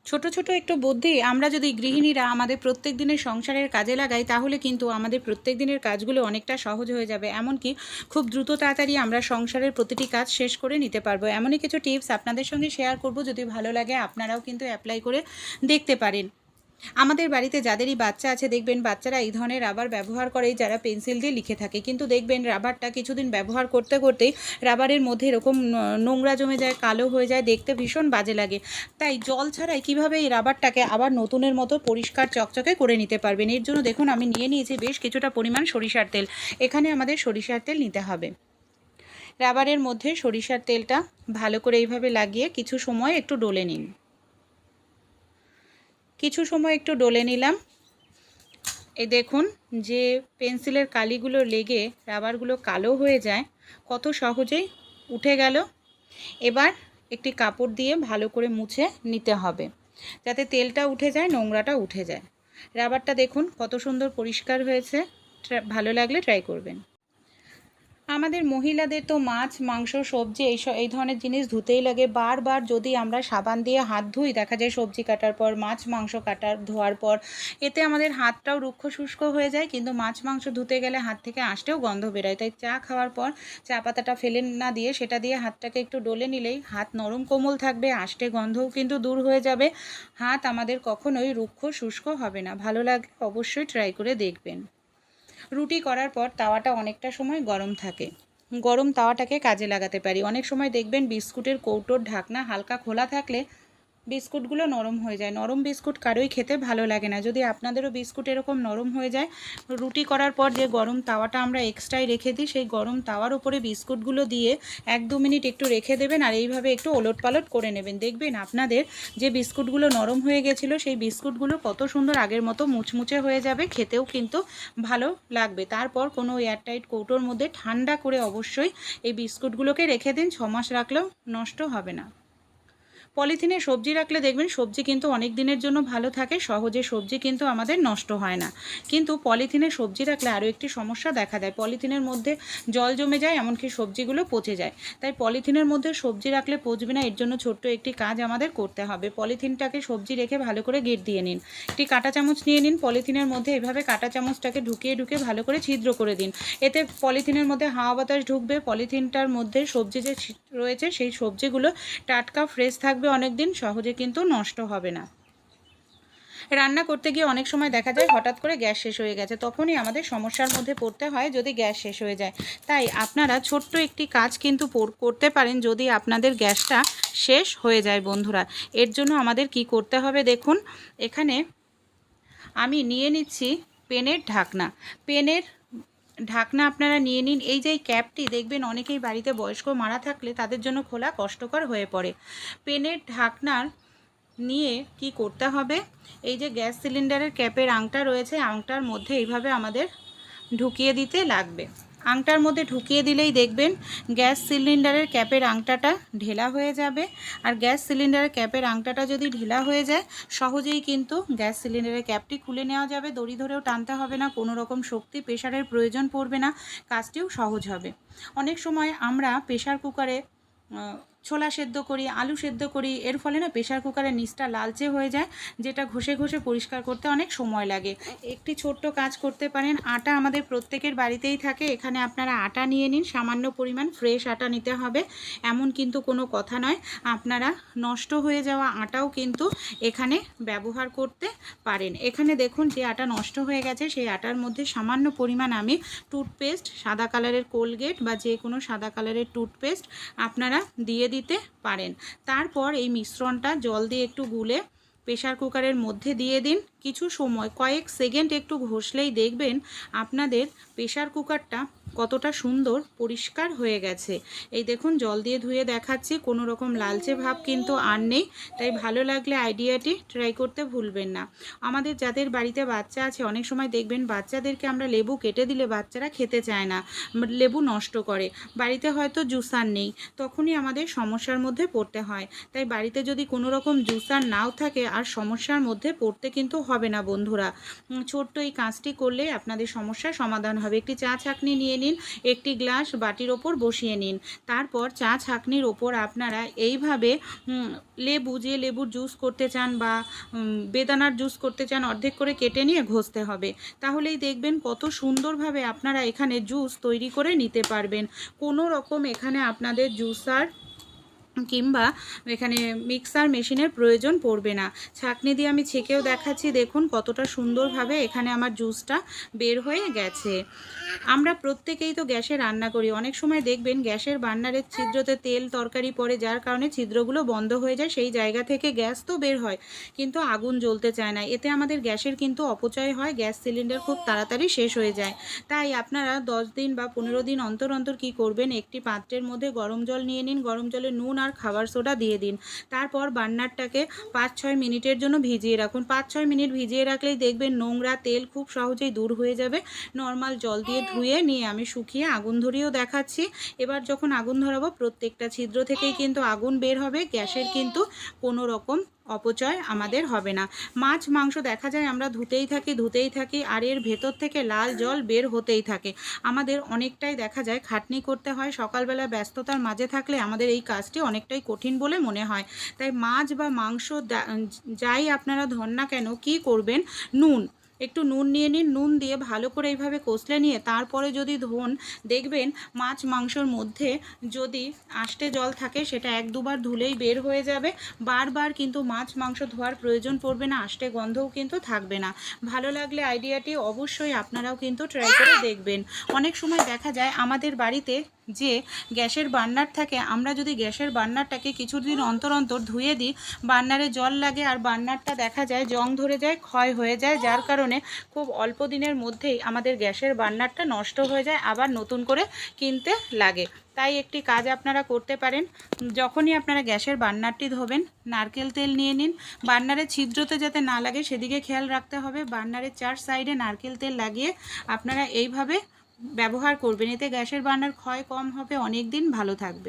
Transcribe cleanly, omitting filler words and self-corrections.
ছোট ছোট একটু বুদ্ধি আমরা যদি গৃহিণীরা আমাদের প্রত্যেক দিনের সংসারের কাজে লাগাই তাহলে কিন্তু আমাদের প্রত্যেক দিনের কাজগুলো অনেকটা সহজ হয়ে যাবে। এমনকি খুব দ্রুত তাড়াতাড়ি আমরা সংসারের প্রতিটি কাজ শেষ করে নিতে পারবো। এমনই কিছু টিপস আপনাদের সঙ্গে শেয়ার করব, যদি ভালো লাগে আপনারাও কিন্তু অ্যাপ্লাই করে দেখতে পারেন। আমাদের বাড়িতে যাদেরই বাচ্চা আছে দেখবেন বাচ্চারা এই ধরনের রাবার ব্যবহার করে, যারা পেন্সিল দিয়ে লিখে থাকে, কিন্তু দেখবেন রাবারটা কিছুদিন ব্যবহার করতে করতেই রাবারের মধ্যে এরকম নোংরা জমে যায়, কালো হয়ে যায়, দেখতে ভীষণ বাজে লাগে। তাই জল ছাড়াই কীভাবে এই রাবারটাকে আবার নতুনের মতো পরিষ্কার চকচকে করে নিতে পারবেন, এর জন্য দেখুন আমি নিয়ে নিয়েছি বেশ কিছুটা পরিমাণ সরিষার তেল। এখানে আমাদের সরিষার তেল নিতে হবে। রাবারের মধ্যে সরিষার তেলটা ভালো করে এইভাবে লাগিয়ে কিছু সময় একটু ডলে নিন। কিছু সময় একটু ডলে নিলাম। এই দেখুন যে পেন্সিলের কালিগুলো লেগে রাবারগুলো কালো হয়ে যায়, কত সহজেই উঠে গেল। এবার একটি কাপড় দিয়ে ভালো করে মুছে নিতে হবে যাতে তেলটা উঠে যায়, নোংরাটা উঠে যায়। রাবারটা দেখুন কত সুন্দর পরিষ্কার হয়েছে। ভালো লাগলে ট্রাই করবেন। আমাদের মহিলাদের তো মাছ, মাংস, সবজি এই ধরনের জিনিস ধুতেই লাগে। বারবার যদি আমরা সাবান দিয়ে হাত ধুই, দেখা যায় সবজি কাটার পর, মাছ মাংস ধোয়ার পর, এতে আমাদের হাতটাও রুক্ষ শুষ্ক হয়ে যায়। কিন্তু মাছ মাংস ধুতে গেলে হাত থেকে আঁশটেও গন্ধ বেরোয়। তাই চা খাওয়ার পর চা পাতাটা ফেলে না দিয়ে সেটা দিয়ে হাতটাকে একটু ডলে নিলেই হাত নরম কোমল থাকবে, আঁশটে গন্ধও কিন্তু দূর হয়ে যাবে। হাত আমাদের কখনোই রুক্ষ শুষ্ক হবে না। ভালো লাগলে অবশ্যই ট্রাই করে দেখবেন। রুটি করার পর তাওয়াটা অনেকটা সময় গরম থাকে, গরম তাওয়াটাকে কাজে লাগাতে পারি। অনেক সময় দেখবেন বিস্কুটের কৌটোর ঢাকনা হালকা খোলা থাকলে বিস্কুটগুলো নরম হয়ে যায়। নরম বিস্কুট কারোই খেতে ভালো লাগে না। যদি আপনাদেরও বিস্কুট এরকম নরম হয়ে যায়, রুটি করার পর যে গরম তাওয়াটা আমরা এক্সট্রাই রেখে দিই, সেই গরম তাওয়ার উপরে বিস্কুটগুলো দিয়ে 1-2 মিনিট একটু রেখে দেবেন আর এইভাবে একটু ওলট পালট করে নেবেন। দেখবেন আপনাদের যে বিস্কুটগুলো নরম হয়ে গেছিলো সেই বিস্কুটগুলো কত সুন্দর আগের মতো মুচমুচে হয়ে যাবে, খেতেও কিন্তু ভালো লাগবে। তারপর কোনো এয়ারটাইট কৌটোর মধ্যে ঠান্ডা করে অবশ্যই এই বিস্কুটগুলোকে রেখে দিন। 6 মাস রাখলেও নষ্ট হবে না। পলিথিনে সবজি রাখলে দেখবেন সবজি কিন্তু অনেক দিনের জন্য ভালো থাকে, সহজে সবজি কিন্তু আমাদের নষ্ট হয় না। কিন্তু পলিথিনে সবজি রাখলে আরও একটি সমস্যা দেখা দেয়, পলিথিনের মধ্যে জল জমে যায়, এমনকি সবজিগুলো পচে যায়। তাই পলিথিনের মধ্যে সবজি রাখলে পচবে না, এর জন্য ছোট্ট একটি কাজ আমাদের করতে হবে। পলিথিনটাকে সবজি রেখে ভালো করে গেট দিয়ে নিন। একটি কাঁটা চামচ নিয়ে নিন, পলিথিনের মধ্যে এভাবে কাঁটা চামচটাকে ঢুকিয়ে ভালো করে ছিদ্র করে দিন। এতে পলিথিনের মধ্যে হাওয়া বাতাস ঢুকবে, পলিথিনটার মধ্যে সবজি যে রয়েছে সেই সবজিগুলো টাটকা ফ্রেশ থাকবে, অনেক দিন সহজে কিন্তু নষ্ট হবে না। রান্না করতে গিয়ে অনেক সময় দেখা যায় হঠাৎ করে গ্যাস শেষ হয়ে গেছে, তখনই আমাদের সমস্যার মধ্যে পড়তে হয় যদি গ্যাস শেষ হয়ে যায়। তাই আপনারা ছোট্ট একটি কাজ কিন্তু করতে পারেন যদি আপনাদের গ্যাসটা শেষ হয়ে যায় বন্ধুরা। এর জন্য আমাদের কি করতে হবে দেখুন, এখানে আমি নিয়ে নিচ্ছি পেনের ঢাকনা। পেনের ঢাকনা আপনারা নিয়ে নিন। এই যে ক্যাপটি দেখবেন অনেকেই বাড়িতে বয়স্ক মারা থাকলে তাদের জন্য খোলা কষ্টকর হয়ে পড়ে। পেনের ঢাকনার নিয়ে কি করতে হবে, এই যে গ্যাস সিলিন্ডারের ক্যাপের আংটা রয়েছে, আংটার মধ্যে এইভাবে আমাদের ঢুকিয়ে দিতে লাগবে। আংটার মধ্যে ঢুকিয়ে দিলেই দেখবেন গ্যাস সিলিন্ডারের ক্যাপের আংটাটা ঢেলা হয়ে যাবে। আর গ্যাস সিলিন্ডারের ক্যাপের আংটাটা যদি ঢেলা হয়ে যায়, সহজেই কিন্তু গ্যাস সিলিন্ডারের ক্যাপটি খুলে নেওয়া যাবে। দড়ি ধরেও টানতে হবে না, কোনো রকম শক্তি প্রেশারের প্রয়োজন পড়বে না, কাজটিও সহজ হবে। অনেক সময় আমরা প্রেশার কুকারে ছোলা সেদ্ধ করি, আলু সেদ্ধ করি, এর ফলে না প্রেশার কুকারের নিচটা লালচে হয়ে যায়, যেটা ঘষে ঘষে পরিষ্কার করতে অনেক সময় লাগে। একটি ছোট্ট কাজ করতে পারেন, আটা আমাদের প্রত্যেকের বাড়িতেই থাকে, এখানে আপনারা আটা নিয়ে নিন, সামান্য পরিমাণ ফ্রেশ আটা নিতে হবে। এমন কিন্তু কোনো কথা নয়, আপনারা নষ্ট হয়ে যাওয়া আটাও কিন্তু এখানে ব্যবহার করতে পারেন। এখানে দেখুন যে আটা নষ্ট হয়ে গেছে সেই আটার মধ্যে সামান্য পরিমাণ আমি টুথপেস্ট, সাদা কালারের কোলগেট বা যে কোনো সাদা কালারের টুথপেস্ট আপনারা দিয়ে দিতে পারেন। তারপর এই মিশ্রণটা জল দিয়ে একটু গুলে প্রেশার কুকারের মধ্যে দিয়ে দিন। কিছু সময় কয়েক সেকেন্ড একটু ঘষলেই দেখবেন আপনাদের প্রেশার কুকারটা কতটা সুন্দর পরিষ্কার হয়ে গেছে। এই দেখুন জল দিয়ে ধুয়ে দেখাচ্ছি, কোনো রকম লালচে ভাব কিন্তু আর নেই। তাই ভালো লাগলে আইডিয়াটি ট্রাই করতে ভুলবেন না। আমাদের যাদের বাড়িতে বাচ্চা আছে, অনেক সময় দেখবেন বাচ্চাদেরকে আমরা লেবু কেটে দিলে বাচ্চারা খেতে চায় না, লেবু নষ্ট করে। বাড়িতে হয়তো জুসার নেই, তখনই আমাদের সমস্যার মধ্যে পড়তে হয়। তাই বাড়িতে যদি কোনো রকম জুসার নাও থাকে আর সমস্যার মধ্যে পড়তে কিন্তু হবে না বন্ধুরা। ছোট্ট এই কাজটি করলে আপনাদের সমস্যার সমাধান হবে। একটি চা ছাঁকনি নিয়ে নিন, নিন, একটি গ্লাস বাটির ওপর বসিয়ে নিন। তারপর চা ছাঁকনির ওপর আপনারা এইভাবে লেবু, যে লেবুর জুস করতে চান বা বেদানার জুস করতে চান, অর্ধেক করে কেটে নিয়ে ঘষতে হবে। তাহলেই দেখবেন কত সুন্দরভাবে আপনারা এখানে জুস তৈরি করে নিতে পারবেন। কোনো রকম এখানে আপনাদের জুসার কিংবা এখানে মিক্সার মেশিনের প্রয়োজন পড়বে না। ছাঁকনি দিয়ে আমি ছেঁকেও দেখাচ্ছি, দেখুন কতটা সুন্দরভাবে এখানে আমার জুসটা বের হয়ে গেছে। আমরা প্রত্যেকেই তো গ্যাসে রান্না করি, অনেক সময় দেখবেন গ্যাসের বার্নারের ছিদ্রতে তেল তরকারি পড়ে, যার কারণে ছিদ্রগুলো বন্ধ হয়ে যায়, সেই জায়গা থেকে গ্যাস তো বের হয় কিন্তু আগুন জ্বলতে চায় না। এতে আমাদের গ্যাসের কিন্তু অপচয় হয়, গ্যাস সিলিন্ডার খুব তাড়াতাড়ি শেষ হয়ে যায়। তাই আপনারা 10 দিন বা 15 দিন অন্তর অন্তর কী করবেন, একটি পাত্রের মধ্যে গরম জল নিয়ে নিন, গরম জলে নুন আর খাবার সোডা দিয়ে দিন। তারপর বার্নারটাকে 5-6 মিনিটের জন্য ভিজিয়ে রাখুন। 5-6 মিনিট ভিজিয়ে রাখলেই দেখবেন নোংরা তেল খুব সহজেই দূর হয়ে যাবে। নর্মাল জল দিয়ে ধুয়ে নিয়ে আমি শুকিয়ে আগুন ধরিয়েও দেখাচ্ছি। এবার যখন আগুন ধরাবো, প্রত্যেকটা ছিদ্র থেকেই কিন্তু আগুন বের হবে, গ্যাসের কিন্তু কোনো রকম অপচয় আমাদের হবে না। মাছ মাংস দেখা যায় আমরা ধুতেই থাকি আর এর ভেতর থেকে লাল জল বের হতেই থাকে। আমাদের অনেকটাই দেখা যায় খাটনি করতে হয়, সকালবেলা ব্যস্ততার মাঝে থাকলে আমাদের এই কাজটি অনেকটাই কঠিন বলে মনে হয়। তাই মাছ বা মাংস যাই আপনারা ধর না কেন, কী করবেন, একটু নুন নিয়ে নিন, নুন দিয়ে ভালো করে এইভাবে কষলে নিয়ে তারপরে যদি ধোন, দেখবেন মাছ মাংসর মধ্যে যদি আষ্টে জল থাকে সেটা 1-2 বার ধুলেই বের হয়ে যাবে। বারবার কিন্তু মাছ মাংস ধোয়ার প্রয়োজন পড়বে না, আষ্টে গন্ধও কিন্তু থাকবে না। ভালো লাগলে আইডিয়াটি অবশ্যই আপনারাও কিন্তু ট্রাই করে দেখবেন। অনেক সময় দেখা যায় আমাদের বাড়িতে যে গ্যাসের বার্নার থাকে, আমরা যদি গ্যাসের বার্নারটাকে কিছুদিন অন্তর অন্তর ধুয়ে দিই, বার্নারে জল লাগে আর বার্নারটা দেখা যায় জং ধরে যায়, ক্ষয় হয়ে যায়, যার কারণে খুব অল্প দিনের মধ্যেই আমাদের গ্যাসের বার্নারটা নষ্ট হয়ে যায়, আবার নতুন করে কিনতে লাগে। তাই একটি কাজ আপনারা করতে পারেন, যখনই আপনারা গ্যাসের বার্নারটি ধোবেন, নারকেল তেল নিয়ে নিন। বার্নারের ছিদ্রতে যাতে না লাগে সেদিকে খেয়াল রাখতে হবে। বার্নারের 4 সাইডে নারকেল তেল লাগিয়ে আপনারা এইভাবে ব্যবহার করবেন, এতে গ্যাসের বার্নার ক্ষয় কম হবে, অনেক দিন ভালো থাকবে।